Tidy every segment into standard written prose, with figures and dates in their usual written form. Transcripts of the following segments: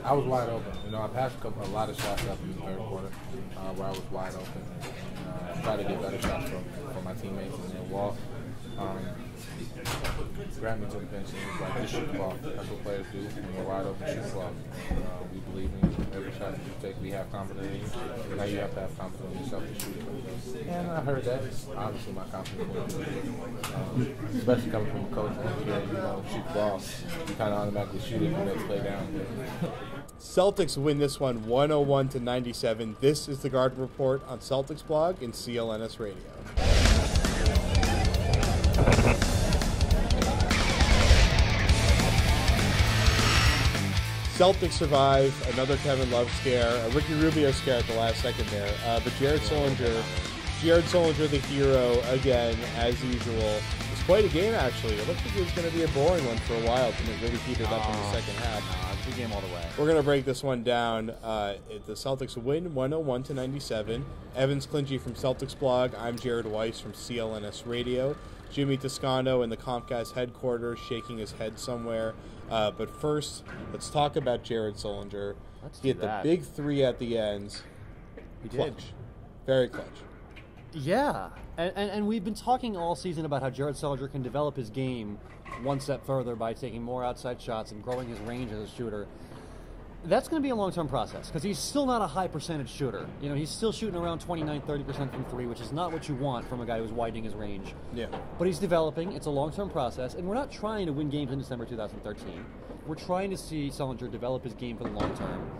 I was wide open. I passed a lot of shots up in the third quarter where I was wide open and tried to get better shots from my teammates. And then Wall grabbed me to the bench and he was like, just shoot the ball. That's what players do. When you're wide open, shoot the ball. We believe in you. Every shot that you take, we have confidence in you. Now you have to have confidence in yourself to shoot it. And I heard that. Obviously, my confidence went through it. Especially coming from a coach and shoot the ball. You kind of automatically shoot it when they play down. Celtics win this one 101-97. This is the Garden Report on Celtics blog and CLNS Radio. Celtics survive another Kevin Love scare, a Ricky Rubio scare at the last second there. But Jared Sullinger, the hero again, as usual. It's quite a game, actually. It looks like it was going to be a boring one for a while. Didn't really keep it up in the second half. Good game all the way. We're going to break this one down. The Celtics win 101-97. Evans Clingy from Celtics blog. I'm Jared Weiss from CLNS Radio. Jimmy Toscano in the Comcast headquarters shaking his head somewhere. But first, let's talk about Jared Sullinger. He hit the big three at the end. He did. Clutch. Very clutch. Yeah. And we've been talking all season about how Jared Sullinger can develop his game one step further by taking more outside shots and growing his range as a shooter. That's going to be a long-term process because he's still not a high-percentage shooter. He's still shooting around 29-30% from three, which is not what you want from a guy who's widening his range. Yeah. But he's developing. It's a long-term process, and we're not trying to win games in December 2013. We're trying to see Sullinger develop his game for the long term,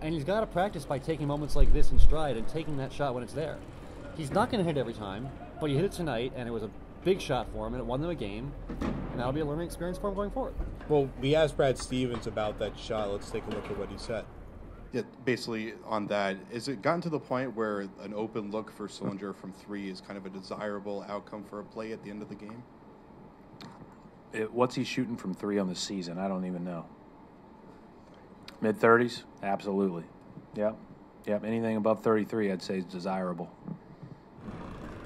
and he's got to practice by taking moments like this in stride and taking that shot when it's there. He's not going to hit every time, but he hit it tonight, and it was a big shot for him, and it won them a game, and that'll be a learning experience for him going forward. Well, we asked Brad Stevens about that shot. Let's take a look at what he said. Yeah, basically on that, is it gotten to the point where an open look for Sullinger from three is kind of a desirable outcome for a play at the end of the game? What's he shooting from three on the season? I don't even know. Mid-30s? Absolutely. Yep. Anything above 33, I'd say is desirable.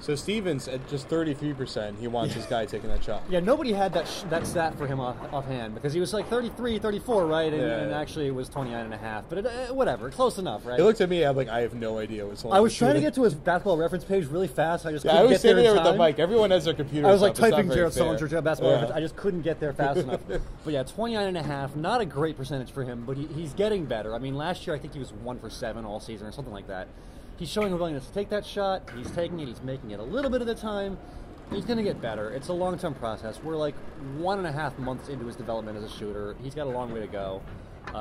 So Stevens, at just 33%, he wants his guy taking that shot. Yeah, nobody had that stat for him offhand because he was like 33, 34, right? And actually it was 29.5. But whatever, close enough, right? He looked at me, I'm like, I have no idea what's I was trying to get to his basketball reference page really fast. I just couldn't I was get there sitting there in with time. the mic. Everyone has their computer. I was like up. It's typing not Jared very Sullinger fair. to basketball reference. I just couldn't get there fast enough. But yeah, 29.5, not a great percentage for him, but he's getting better. I mean, last year I think he was 1 for 7 all season or something like that. He's showing a willingness to take that shot. He's taking it. He's making it a little bit at a time. He's going to get better. It's a long-term process. We're like 1.5 months into his development as a shooter. He's got a long way to go.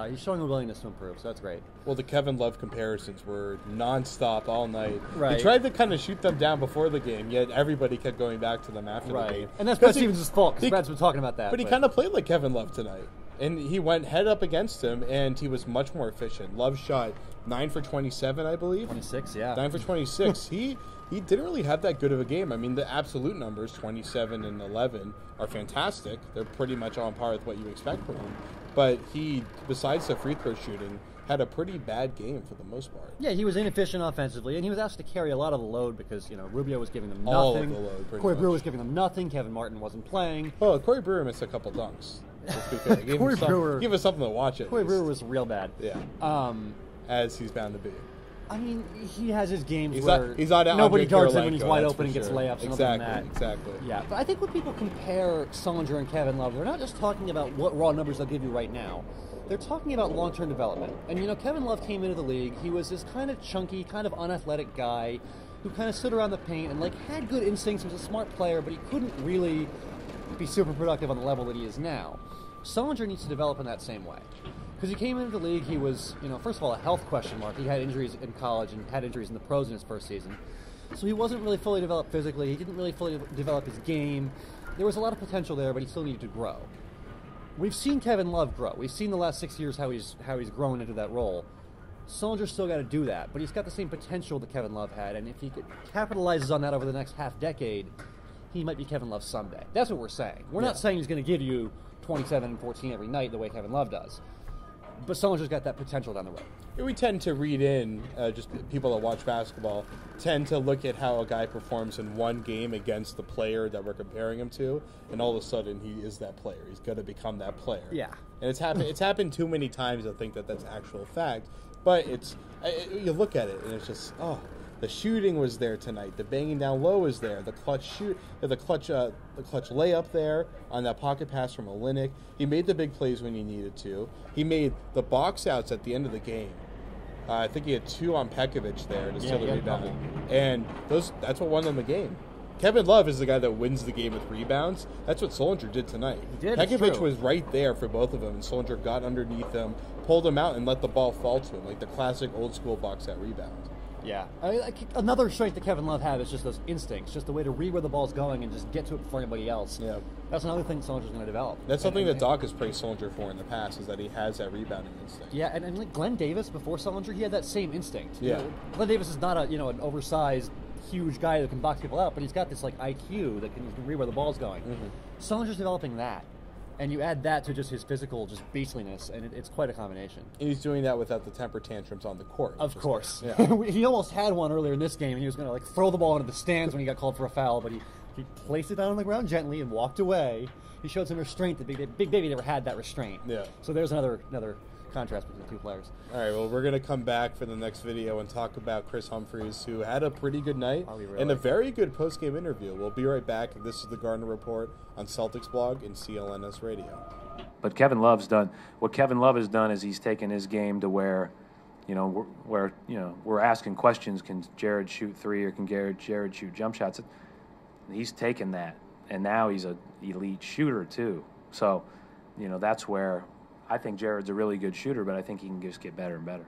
He's showing a willingness to improve, so that's great. Well, the Kevin Love comparisons were nonstop all night. Right. He tried to kind of shoot them down before the game, yet everybody kept going back to them after the game. And that's Brad Stevens' fault, because Brad's been talking about that. But he kind of played like Kevin Love tonight. And he went head up against him, and he was much more efficient. Love shot 9 for 27, I believe. 26, yeah. 9 for 26. He didn't really have that good of a game. I mean, the absolute numbers, 27 and 11, are fantastic. They're pretty much on par with what you expect from him. But he, besides the free throw shooting, had a pretty bad game for the most part. Yeah, he was inefficient offensively, and he was asked to carry a lot of the load because, Rubio was giving them nothing. All of the load, Corey Brewer was giving them nothing. Kevin Martin wasn't playing. Oh, Corey Brewer missed a couple dunks. Let's be fair. Give us something to watch it. Corey Brewer was real bad. Yeah. As he's bound to be. I mean, he has his games he's not nobody guards him when he's wide open and gets layups. Exactly. Yeah, but I think when people compare Sullinger and Kevin Love, they're not just talking about what raw numbers they'll give you right now. They're talking about long-term development. And, Kevin Love came into the league. He was this kind of chunky, kind of unathletic guy who kind of stood around the paint and, had good instincts. He was a smart player, but he couldn't really be super productive on the level that he is now. Sullinger needs to develop in that same way. Because he came into the league, he was, first of all, a health question mark. He had injuries in college and had injuries in the pros in his first season. So he wasn't really fully developed physically. He didn't really fully develop his game. There was a lot of potential there, but he still needed to grow. We've seen Kevin Love grow. We've seen the last 6 years how he's grown into that role. Sullinger's still got to do that, but he's got the same potential that Kevin Love had, and if he capitalizes on that over the next half decade, he might be Kevin Love someday. That's what we're saying. We're not saying he's going to give you 27 and 14 every night the way Kevin Love does. but Sullinger's got that potential down the road. We tend to read in, just people that watch basketball, tend to look at how a guy performs in one game against the player that we're comparing him to, and all of a sudden he is that player. He's going to become that player. Yeah. And it's happened too many times to think that that's actual fact. But you look at it, and it's just, the shooting was there tonight. The banging down low was there. The clutch layup there on that pocket pass from Olynyk. He made the big plays when he needed to. He made the box outs at the end of the game. I think he had 2 on Pekovic there to steal the rebound. And that's what won them the game. Kevin Love is the guy that wins the game with rebounds. That's what Sullinger did tonight. He did. Pekovic was right there for both of them, and Sullinger got underneath him, pulled him out, and let the ball fall to him, like the classic old-school box out rebound. Yeah. Another strength that Kevin Love had is just those instincts, just the way to read where the ball's going and just get to it before anybody else. Yeah. That's another thing Sullinger's going to develop. That's something that Doc has praised Sullinger for in the past, is that he has that rebounding instinct. Yeah, and like Glenn Davis before Sullinger, he had that same instinct. Yeah. Glenn Davis is not an oversized, huge guy that can box people out, but he's got this like IQ that can read where the ball's going. Mm-hmm. Sullinger's developing that. And you add that to just his physical, just beastliness, and it's quite a combination. And he's doing that without the temper tantrums on the court. Of course. Yeah. He almost had one earlier in this game, and he was going to throw the ball into the stands when he got called for a foul, but he placed it down on the ground gently and walked away. He showed some restraint that Big Baby never had that restraint. Yeah. So there's another contrast between the two players. All right, well, we're going to come back for the next video and talk about Chris Humphries, who had a pretty good night and a very good post-game interview. We'll be right back. This is the Gardner Report on Celtics Blog and CLNS Radio. But Kevin Love's done what Kevin Love has done is he's taken his game to where, we're asking questions: can Jared shoot 3 or can Jared shoot jump shots? He's taken that, and now he's an elite shooter too. So, that's where I think Jared's a really good shooter, but I think he can just get better and better.